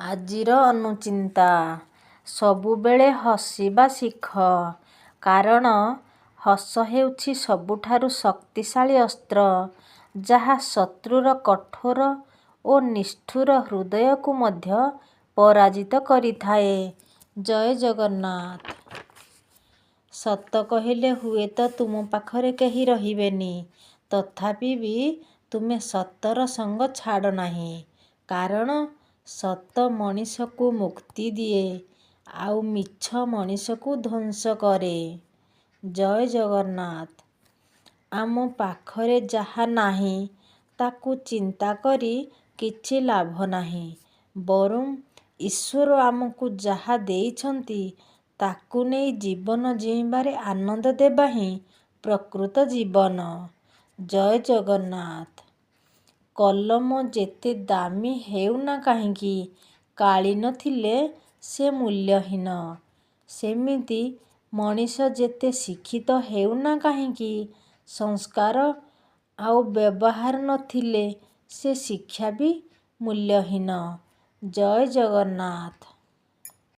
ଆଜିର ଅନୁଚିନ୍ତା। ସବୁବେଳେ ହସିବା ଶିଖ। କାରଣ ହସ ହେଉଛି ସବୁଠାରୁ ଶକ୍ତିଶାଳୀ ଅସ୍ତ୍ର, ଯାହା ଶତ୍ରୁର କଠୋର ଓ ନିଷ୍ଠୁର ହୃଦୟକୁ ମଧ୍ୟ ପରାଜିତ କରିଥାଏ। ଜୟ ଜଗନ୍ନାଥ। ସତ କହିଲେ ହୁଏତ ତୁମ ପାଖରେ କେହି ରହିବେନି, ତଥାପି ବି ତୁମେ ସତର ସଙ୍ଗ ଛାଡ଼ ନାହିଁ। କାରଣ ସତ ମଣିଷକୁ ମୁକ୍ତି ଦିଏ, ଆଉ ମିଛ ମଣିଷକୁ ଧ୍ୱଂସ କରେ। ଜୟ ଜଗନ୍ନାଥ। ଆମ ପାଖରେ ଯାହା ନାହିଁ ତାକୁ ଚିନ୍ତା କରି କିଛି ଲାଭ ନାହିଁ। ବରଂ ଈଶ୍ୱର ଆମକୁ ଯାହା ଦେଇଛନ୍ତି ତାକୁ ନେଇ ଜୀବନ ଜୀଇଁବାରେ ଆନନ୍ଦ ଦେବା ହିଁ ପ୍ରକୃତ ଜୀବନ। ଜୟ ଜଗନ୍ନାଥ। କଲମ ଯେତେ ଦାମୀ ହେଉନା କାହିଁକି, କାଳି ନଥିଲେ ସେ ମୂଲ୍ୟହୀନ। ସେମିତି ମଣିଷ ଯେତେ ଶିକ୍ଷିତ ହେଉନା କାହିଁକି, ସଂସ୍କାର ଆଉ ବ୍ୟବହାର ନଥିଲେ ସେ ଶିକ୍ଷା ବି ମୂଲ୍ୟହୀନ। ଜୟ ଜଗନ୍ନାଥ।